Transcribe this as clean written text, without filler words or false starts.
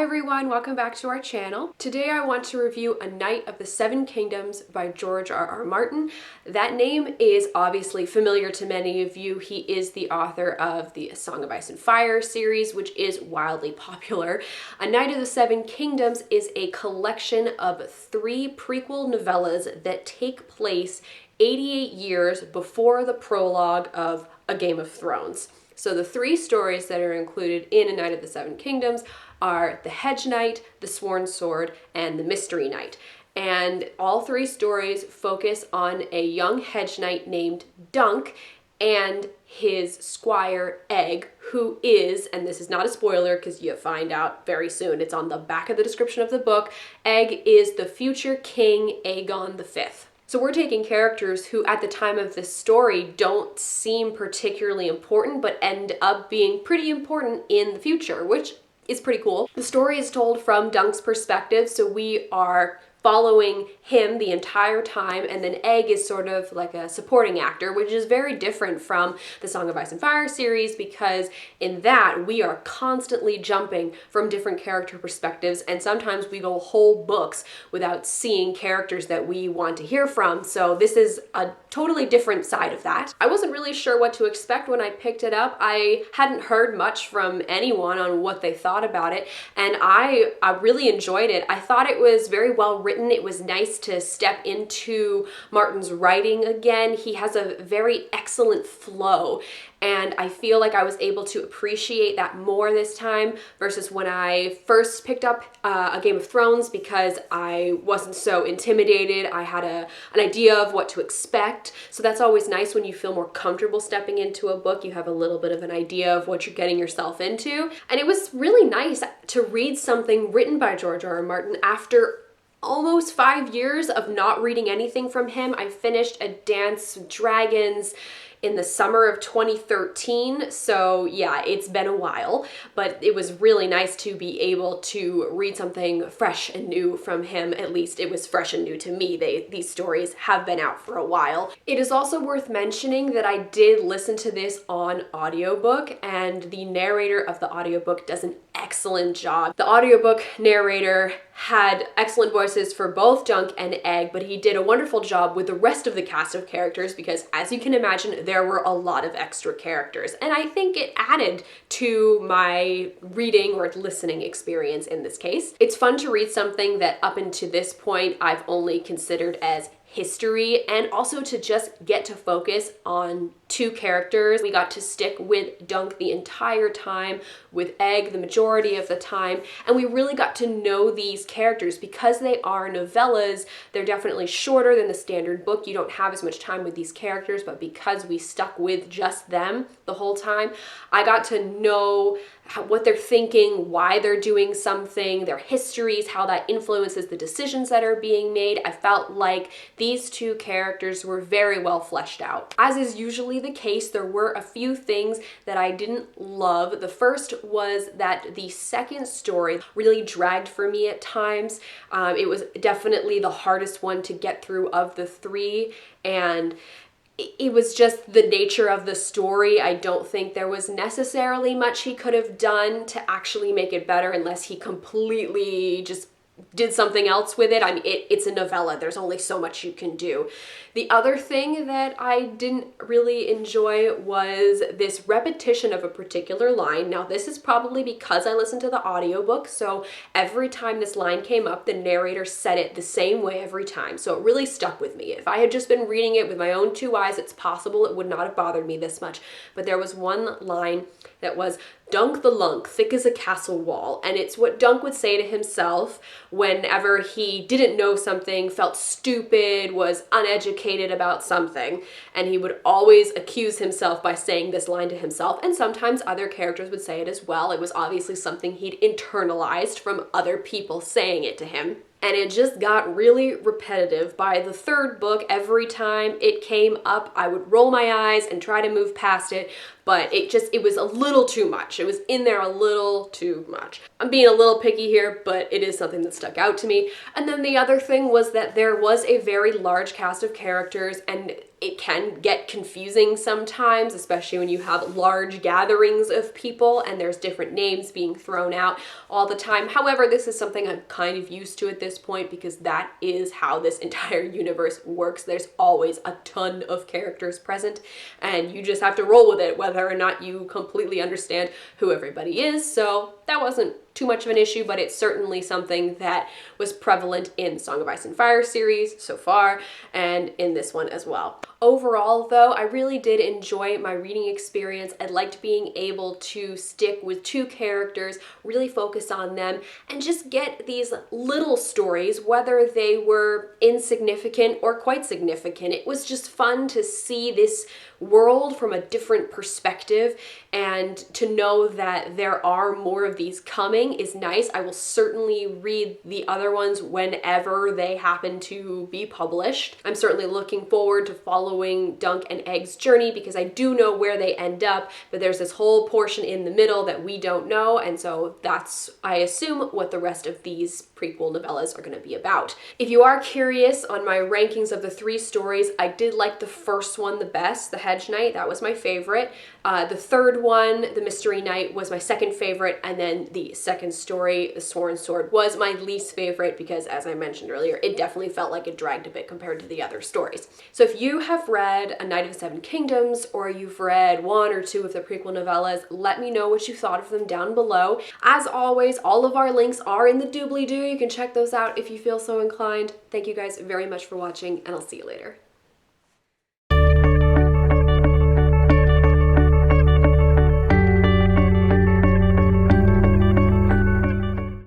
everyone, welcome back to our channel. Today I want to review A Knight of the Seven Kingdoms by George R.R. Martin. That name is obviously familiar to many of you. He is the author of the A Song of Ice and Fire series, which is wildly popular. A Knight of the Seven Kingdoms is a collection of 3 prequel novellas that take place 88 years before the prologue of A Game of Thrones. So the 3 stories that are included in A Knight of the Seven Kingdoms are The Hedge Knight, The Sworn Sword, and The Mystery Knight. And all 3 stories focus on a young hedge knight named Dunk and his squire Egg, who is, and this is not a spoiler because you find out very soon, it's on the back of the description of the book, Egg is the future King Aegon V. So we're taking characters who at the time of this story don't seem particularly important but end up being pretty important in the future, which is pretty cool. The story is told from Dunk's perspective, so we are following him the entire time, and then Egg is sort of like a supporting actor, which is very different from the Song of Ice and Fire series, because in that we are constantly jumping from different character perspectives, and sometimes we go whole books without seeing characters that we want to hear from, so this is a totally different side of that. I wasn't really sure what to expect when I picked it up. I hadn't heard much from anyone on what they thought about it, and I really enjoyed it. I thought it was very well written. It was nice to step into Martin's writing again. He has a very excellent flow, and I feel like I was able to appreciate that more this time versus when I first picked up A Game of Thrones, because I wasn't so intimidated. I had an idea of what to expect, so that's always nice when you feel more comfortable stepping into a book. You have a little bit of an idea of what you're getting yourself into, and it was really nice to read something written by George R.R. Martin after almost 5 years of not reading anything from him. I finished A Dance with Dragons in the summer of 2013, so yeah, it's been a while, but it was really nice to be able to read something fresh and new from him. At least it was fresh and new to me. These stories have been out for a while. It is also worth mentioning that I did listen to this on audiobook, and the narrator of the audiobook does an excellent job. The audiobook narrator had excellent voices for both Dunk and Egg, but he did a wonderful job with the rest of the cast of characters because, as you can imagine, there were a lot of extra characters, and I think it added to my reading or listening experience in this case. It's fun to read something that up until this point I've only considered as history, and also to just get to focus on 2 characters. We got to stick with Dunk the entire time, with Egg the majority of the time, and we really got to know these characters. Because they are novellas, they're definitely shorter than the standard book. You don't have as much time with these characters, but because we stuck with just them the whole time, I got to know what they're thinking, why they're doing something, their histories, how that influences the decisions that are being made. I felt like these 2 characters were very well fleshed out. As is usually the case, there were a few things that I didn't love. The first was that the second story really dragged for me at times. It was definitely the hardest one to get through of the 3, and it was just the nature of the story. I don't think there was necessarily much he could have done to actually make it better, unless he completely just did something else with it. I mean, it's a novella. There's only so much you can do. The other thing that I didn't really enjoy was this repetition of a particular line. Now, this is probably because I listened to the audiobook, so every time this line came up, the narrator said it the same way every time, so it really stuck with me. If I had just been reading it with my own 2 eyes, it's possible it would not have bothered me this much, but there was one line that was, "Dunk the lunk, thick as a castle wall," and it's what Dunk would say to himself whenever he didn't know something, felt stupid, was uneducated about something, and he would always accuse himself by saying this line to himself, and sometimes other characters would say it as well. It was obviously something he'd internalized from other people saying it to him. And it just got really repetitive. By the 3rd book, every time it came up, I would roll my eyes and try to move past it, but it was a little too much. It was in there a little too much. I'm being a little picky here, but it is something that stuck out to me. And then the other thing was that there was a very large cast of characters, and it can get confusing sometimes, especially when you have large gatherings of people and there's different names being thrown out all the time. However, this is something I'm kind of used to at this point because that is how this entire universe works. There's always a ton of characters present and you just have to roll with it whether or not you completely understand who everybody is. So that wasn't too much of an issue, but it's certainly something that was prevalent in Song of Ice and Fire series so far and in this one as well. Overall though, I really did enjoy my reading experience. I liked being able to stick with two characters, really focus on them, and just get these little stories, whether they were insignificant or quite significant. It was just fun to see this world from a different perspective, and to know that there are more of these coming is nice. I will certainly read the other ones whenever they happen to be published. I'm certainly looking forward to following Dunk and Egg's journey because I do know where they end up, but there's this whole portion in the middle that we don't know, and so that's, I assume, what the rest of these prequel novellas are going to be about. If you are curious on my rankings of the three stories, I did like the first one the best, The Hedge Knight. That was my favorite. The third one, The Mystery Knight, was my second favorite, and then the second story, The Sworn Sword, was my least favorite because, as I mentioned earlier, it definitely felt like it dragged a bit compared to the other stories. So if you have read A Knight of the Seven Kingdoms, or you've read one or two of the prequel novellas, let me know what you thought of them down below. As always, all of our links are in the doobly-doo. You can check those out if you feel so inclined. Thank you guys very much for watching, and I'll see you later.